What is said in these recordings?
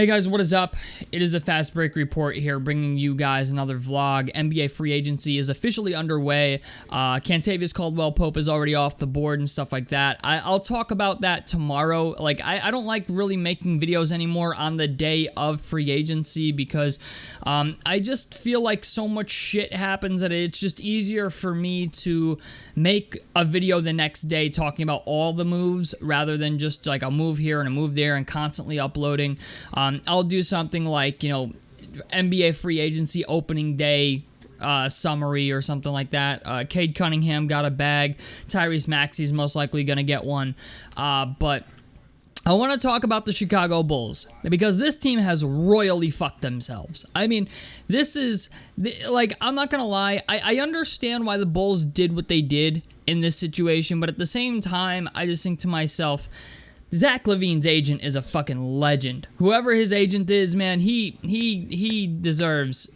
Hey guys, what is up? It is the Fast Break Report here, bringing you guys another vlog. NBA free agency is officially underway. Kentavious Caldwell-Pope is already off the board and stuff like that. I'll talk about that tomorrow. Like, I don't like really making videos anymore on the day of free agency because I just feel like so much shit happens that it's just easier for me to make a video the next day talking about all the moves rather than just like a move here and a move there and constantly uploading. I'll do something like, NBA free agency opening day summary or something like that. Cade Cunningham got a bag. Tyrese Maxey's most likely going to get one. But I want to talk about the Chicago Bulls because this team has royally fucked themselves. I mean, this is, like, I'm not going to lie. I understand why the Bulls did what they did in this situation, but at the same time, I just think to myself, Zach LaVine's agent is a fucking legend. Whoever his agent is, man, he deserves.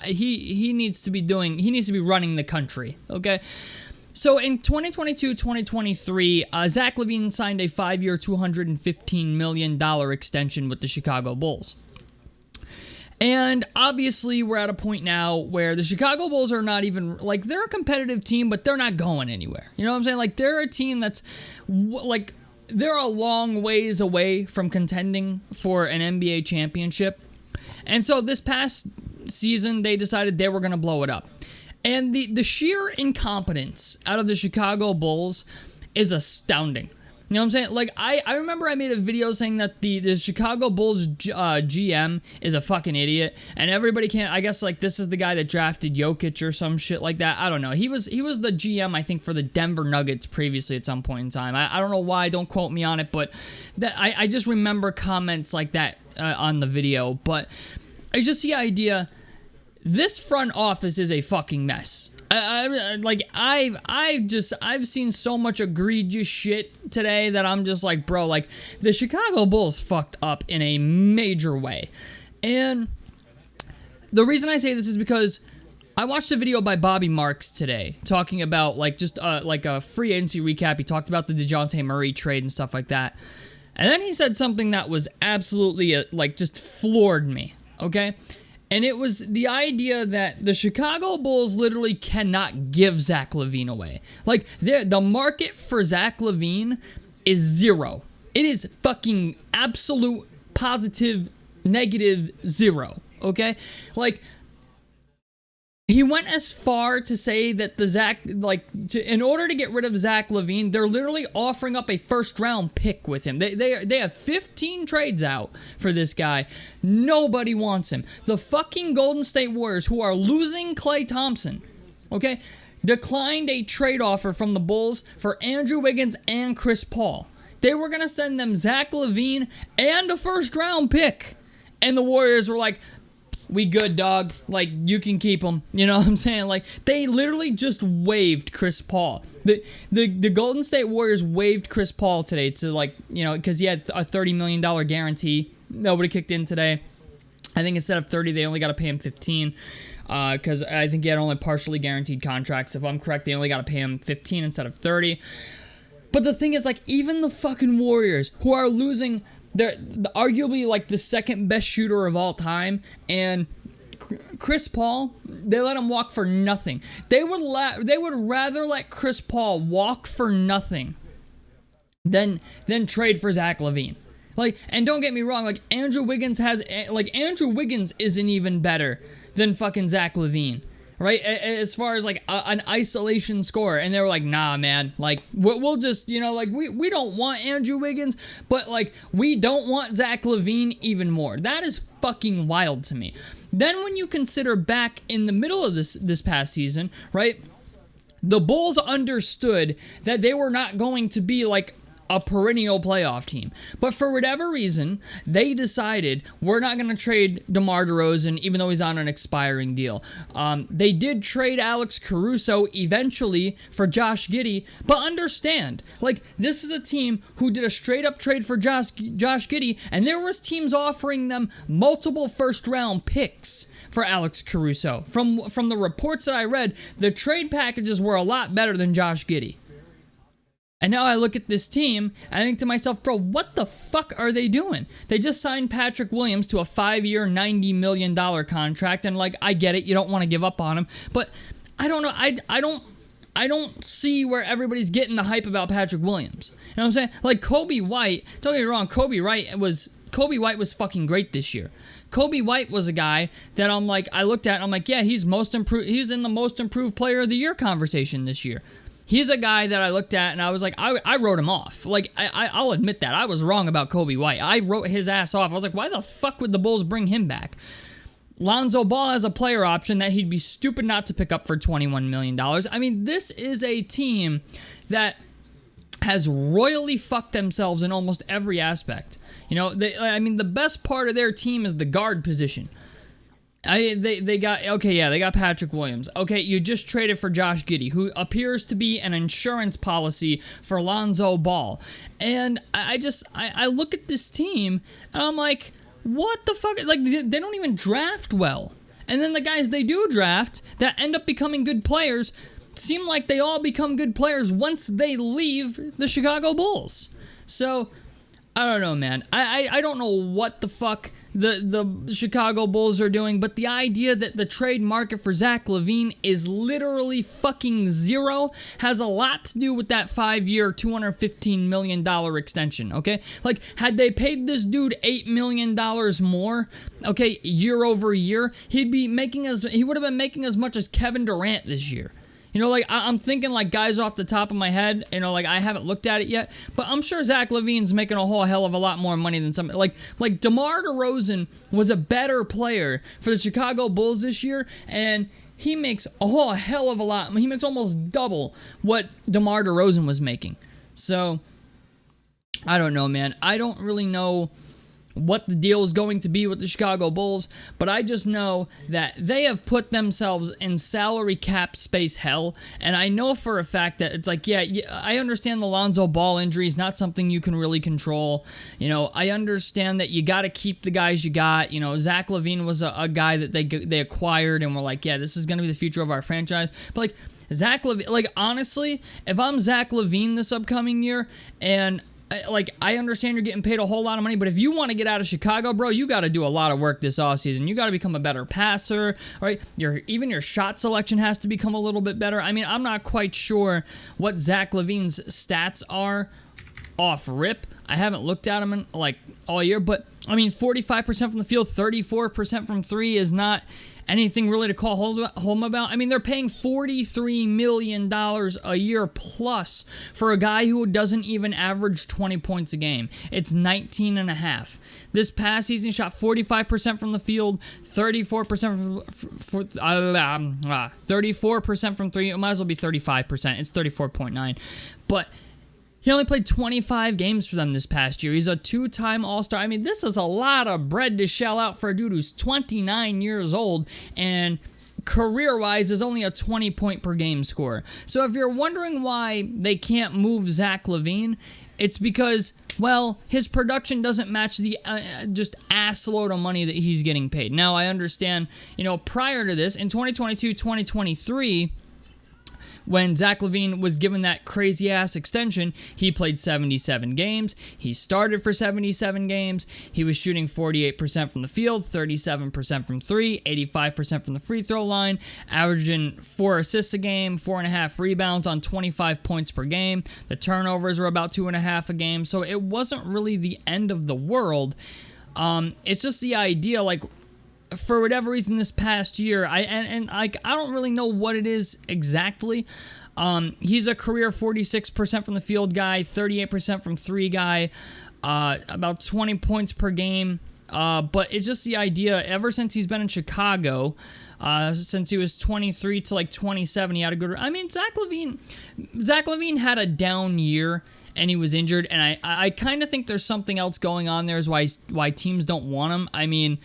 He needs to be doing. He needs to be running the country. Okay. So in 2022-2023, Zach LaVine signed a 5-year, $215 million extension with the Chicago Bulls. And obviously, we're at a point now where the Chicago Bulls are not even, like, they're a competitive team, but they're not going anywhere. You know what I'm saying? Like, they're a team that's, like, they're a long ways away from contending for an NBA championship. And so this past season, they decided they were going to blow it up. And the sheer incompetence out of the Chicago Bulls is astounding. You know what I'm saying? Like, I remember I made a video saying that the Chicago Bulls GM is a fucking idiot. And everybody can't, I guess, like, this is the guy that drafted Jokic or some shit like that. I don't know. He was the GM, I think, for the Denver Nuggets previously at some point in time. I don't know why. Don't quote me on it. But that I just remember comments like that on the video. But it's just the idea, this front office is a fucking mess. I've seen so much egregious shit today that I'm just like, bro, like, the Chicago Bulls fucked up in a major way. And the reason I say this is because I watched a video by Bobby Marks today talking about, like, just like a free agency recap. He talked about the DeJounte Murray trade and stuff like that. And then he said something that was absolutely, like, just floored me, okay? And it was the idea that the Chicago Bulls literally cannot give Zach LaVine away. Like, the market for Zach LaVine is zero. It is fucking absolute, positive, negative zero, okay? Like, he went as far to say that in order to get rid of Zach LaVine, they're literally offering up a first-round pick with him. They have 15 trades out for this guy. Nobody wants him. The fucking Golden State Warriors, who are losing Klay Thompson, okay, declined a trade offer from the Bulls for Andrew Wiggins and Chris Paul. They were going to send them Zach LaVine and a first-round pick. And the Warriors were like, we good, dog. Like, you can keep him. You know what I'm saying? Like, they literally just waived Chris Paul. The Golden State Warriors waived Chris Paul today to, like, because he had a $30 million guarantee. Nobody kicked in today. I think instead of 30, they only got to pay him 15. Because I think he had only partially guaranteed contracts. If I'm correct, they only got to pay him 15 instead of 30. But the thing is, like, even the fucking Warriors, who are losing, they're arguably, like, the second best shooter of all time, and Chris Paul, they let him walk for nothing. They would rather let Chris Paul walk for nothing than trade for Zach LaVine. Like, and don't get me wrong, like, Andrew Wiggins isn't even better than fucking Zach LaVine. Right, as far as, like, an isolation scorer. And they were like, nah, man, like, we'll just, like, we don't want Andrew Wiggins, but, like, we don't want Zach LaVine even more. That is fucking wild to me. Then when you consider back in the middle of this past season, right, the Bulls understood that they were not going to be, like, a perennial playoff team. But for whatever reason, they decided we're not going to trade DeMar DeRozan, even though he's on an expiring deal. They did trade Alex Caruso eventually for Josh Giddey, but understand, like, this is a team who did a straight-up trade for Josh Giddey, and there was teams offering them multiple first-round picks for Alex Caruso. From the reports that I read, the trade packages were a lot better than Josh Giddey. And now I look at this team, and I think to myself, bro, what the fuck are they doing? They just signed Patrick Williams to a 5-year, $90 million contract, and like, I get it, you don't want to give up on him, but I don't know, I don't see where everybody's getting the hype about Patrick Williams. You know what I'm saying? Like, Kobe White, don't get me wrong, Kobe White was fucking great this year. Kobe White was a guy that I looked at and I'm like, yeah, he's in the most improved player of the year conversation this year. He's a guy that I looked at and I was like, I wrote him off. Like, I'll admit that. I was wrong about Kobe White. I wrote his ass off. I was like, why the fuck would the Bulls bring him back? Lonzo Ball has a player option that he'd be stupid not to pick up for $21 million. I mean, this is a team that has royally fucked themselves in almost every aspect. You know, the best part of their team is the guard position. They got Patrick Williams. Okay, you just traded for Josh Giddey, who appears to be an insurance policy for Lonzo Ball. And I look at this team, and I'm like, what the fuck? Like, they don't even draft well. And then the guys they do draft that end up becoming good players seem like they all become good players once they leave the Chicago Bulls. So, I don't know, man. I don't know what the fuck the Chicago Bulls are doing, but the idea that the trade market for Zach LaVine is literally fucking zero has a lot to do with that 5-year, $215 million extension, okay? Like, had they paid this dude $8 million more, okay, year over year, he would have been making as much as Kevin Durant this year. You know, like, I'm thinking, like, guys off the top of my head, you know, like, I haven't looked at it yet, but I'm sure Zach LaVine's making a whole hell of a lot more money than some, like DeMar DeRozan was a better player for the Chicago Bulls this year, and he makes a whole hell of a lot, he makes almost double what DeMar DeRozan was making. So, I don't know, man. I don't really know what the deal is going to be with the Chicago Bulls, but I just know that they have put themselves in salary cap space hell, and I know for a fact that it's like, yeah, I understand the Lonzo Ball injury is not something you can really control. You know, I understand that you got to keep the guys you got. You know, Zach LaVine was a guy that they acquired and were like, yeah, this is going to be the future of our franchise. But like, Zach LaVine, like, honestly, if I'm Zach LaVine this upcoming year, and I understand you're getting paid a whole lot of money, but if you want to get out of Chicago, bro, you got to do a lot of work this offseason. You got to become a better passer, right? Even your shot selection has to become a little bit better. I mean, I'm not quite sure what Zach LaVine's stats are off rip. I haven't looked at them in, like, all year, but, I mean, 45% from the field, 34% from three is not anything really to call home about. I mean, they're paying $43 million a year plus for a guy who doesn't even average 20 points a game. It's 19.5. This past season, he shot 45% from the field, 34% from three. It might as well be 35%. It's 34.9. But he only played 25 games for them this past year. He's a 2-time All-Star. I mean, this is a lot of bread to shell out for a dude who's 29 years old and career-wise is only a 20-point-per-game scorer. So if you're wondering why they can't move Zach LaVine, it's because, well, his production doesn't match the just assload of money that he's getting paid. Now, I understand, you know, prior to this, in 2022-2023, when Zach LaVine was given that crazy-ass extension, he played 77 games. He started for 77 games. He was shooting 48% from the field, 37% from three, 85% from the free throw line, averaging 4 assists a game, 4.5 rebounds on 25 points per game. The turnovers were about 2.5 a game, so it wasn't really the end of the world. It's just the idea, like, for whatever reason this past year, I don't really know what it is exactly. He's a career 46% from the field guy, 38% from three guy, about 20 points per game. But it's just the idea, ever since he's been in Chicago, since he was 23 to like 27, he had a good... I mean, Zach LaVine had a down year, and he was injured, and I kind of think there's something else going on there is why teams don't want him. I mean,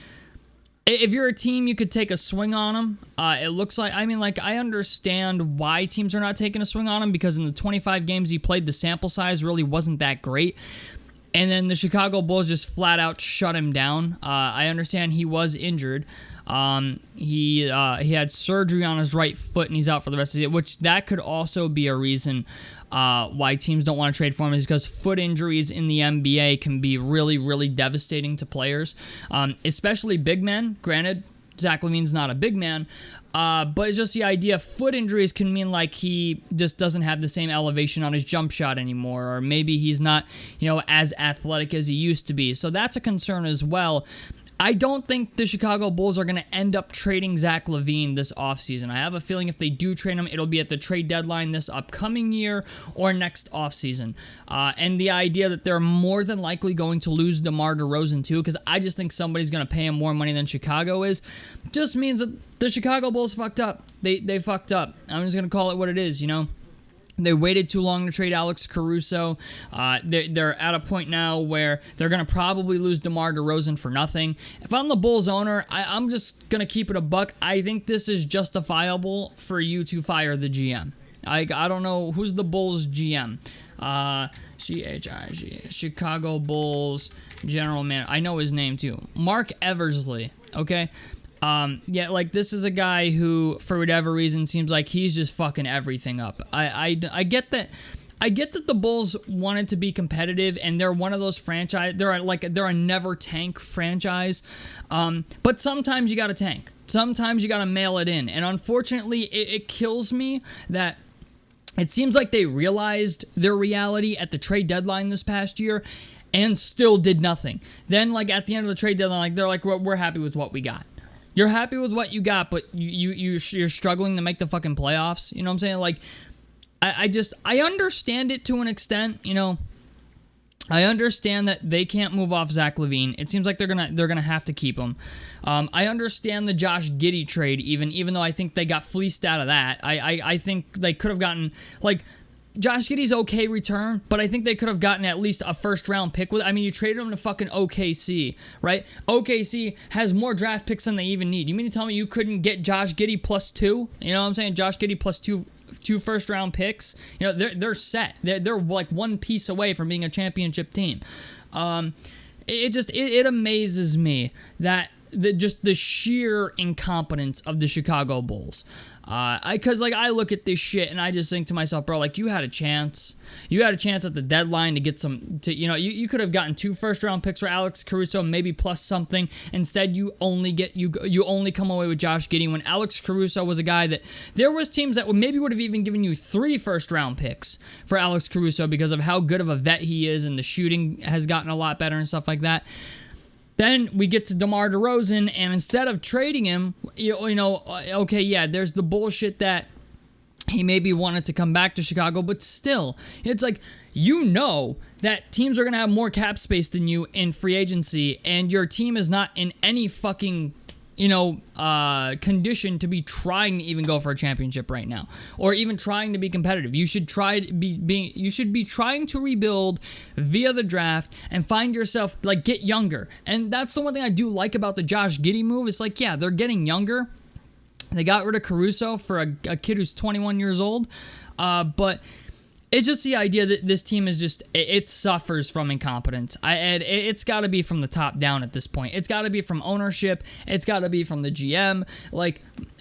if you're a team, you could take a swing on him. It looks like, I mean, like, I understand why teams are not taking a swing on him, because in the 25 games he played, the sample size really wasn't that great. and then the Chicago Bulls just flat out shut him down. I understand he was injured. He had surgery on his right foot, and he's out for the rest of the year, which that could also be a reason why teams don't want to trade for him, is because foot injuries in the NBA can be really, really devastating to players, especially big men. Granted, Zach LaVine's not a big man, but it's just the idea. Foot injuries can mean like he just doesn't have the same elevation on his jump shot anymore, or maybe he's not, as athletic as he used to be. So that's a concern as well. I don't think the Chicago Bulls are going to end up trading Zach LaVine this offseason. I have a feeling if they do trade him, it'll be at the trade deadline this upcoming year or next offseason. And the idea that they're more than likely going to lose DeMar DeRozan too, because I just think somebody's going to pay him more money than Chicago is, just means that the Chicago Bulls fucked up. They fucked up. I'm just going to call it what it is, They waited too long to trade Alex Caruso. They're at a point now where they're going to probably lose DeMar DeRozan for nothing. If I'm the Bulls owner, I'm just going to keep it a buck. I think this is justifiable for you to fire the GM. I don't know. Who's the Bulls GM? Chicago Bulls general manager. I know his name too. Mark Eversley. Okay. This is a guy who, for whatever reason, seems like he's just fucking everything up. I get that. I get that the Bulls wanted to be competitive, and they're one of those franchise. They're a never tank franchise. But sometimes you got to tank. Sometimes you got to mail it in, and unfortunately, it kills me that it seems like they realized their reality at the trade deadline this past year, and still did nothing. Then, at the end of the trade deadline, they're like, we're happy with what we got. You're happy with what you got, but you're struggling to make the fucking playoffs. You know what I'm saying? I understand it to an extent. I understand that they can't move off Zach LaVine. It seems like they're gonna have to keep him. I understand the Josh Giddey trade, even though I think they got fleeced out of that. I think they could have gotten Josh Giddey's okay return, but I think they could have gotten at least a first-round pick with it. I mean, you traded him to fucking OKC, right? OKC has more draft picks than they even need. You mean to tell me you couldn't get Josh Giddey plus 2? You know what I'm saying? Josh Giddey plus two first-round picks. They're set. They're like one piece away from being a championship team. It amazes me that the sheer incompetence of the Chicago Bulls. Because I look at this shit and I just think to myself, bro, you had a chance. You had a chance at the deadline to get you could have gotten 2 first-round picks for Alex Caruso, maybe plus something. Instead, you only come away with Josh Giddey, when Alex Caruso was a guy that there was teams that would have even given you 3 first-round picks for Alex Caruso because of how good of a vet he is, and the shooting has gotten a lot better and stuff like that. Then we get to DeMar DeRozan, and instead of trading him, there's the bullshit that he maybe wanted to come back to Chicago, but still, it's that teams are going to have more cap space than you in free agency, and your team is not in any fucking condition to be trying to even go for a championship right now, or even trying to be competitive. You should be trying to rebuild via the draft and find yourself, get younger. And that's the one thing I do like about the Josh Giddey move. It's they're getting younger. They got rid of Caruso for a kid who's 21 years old, but it's just the idea that this team is it suffers from incompetence. It's got to be from the top down at this point. It's got to be from ownership. It's got to be from the GM.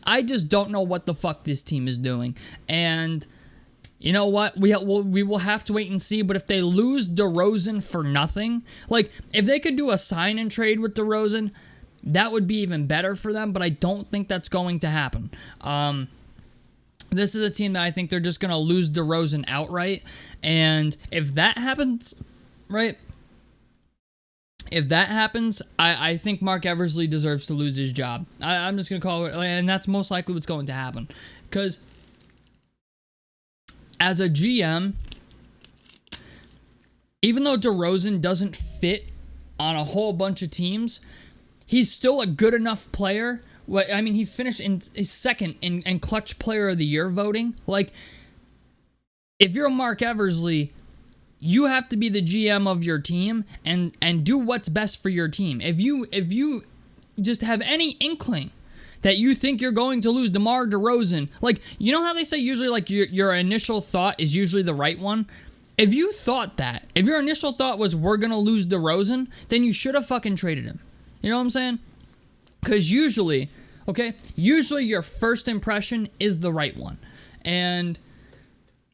I just don't know what the fuck this team is doing. And you know what? We will have to wait and see. But if they lose DeRozan for nothing, if they could do a sign and trade with DeRozan, that would be even better for them. But I don't think that's going to happen. This is a team that I think they're just going to lose DeRozan outright. And if that happens, right? If that happens, I think Mark Eversley deserves to lose his job. I'm just going to call it, and that's most likely what's going to happen. Because as a GM, even though DeRozan doesn't fit on a whole bunch of teams, he's still a good enough player. He finished in second in clutch player of the year voting. If you're Mark Eversley, you have to be the GM of your team and do what's best for your team. If you just have any inkling that you think you're going to lose DeMar DeRozan, you know how they say usually your initial thought is usually the right one? If you thought that, if your initial thought was we're going to lose DeRozan, then you should have fucking traded him. You know what I'm saying? Because usually, okay, usually your first impression is the right one. And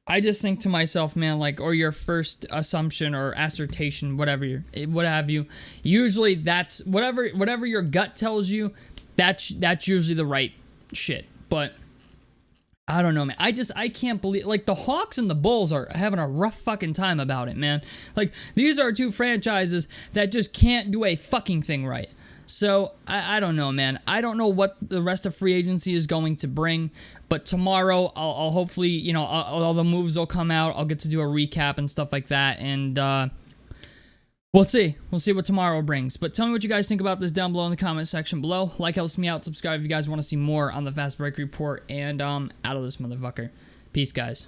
I just think to myself, man, like, or your first assumption or assertion, whatever, what have you, usually that's, whatever your gut tells you, that's usually the right shit. But I don't know, man. I can't believe, like, the Hawks and the Bulls are having a rough fucking time about it, man. Like, these are two franchises that just can't do a fucking thing right. So, I don't know, man. I don't know what the rest of free agency is going to bring, but tomorrow I'll hopefully, you know, all the moves will come out. I'll get to do a recap and stuff like that, and we'll see. We'll see what tomorrow brings. But tell me what you guys think about this down below in the comment section below. Like helps me out. Subscribe if you guys want to see more on the Fast Break Report, and out of this motherfucker. Peace, guys.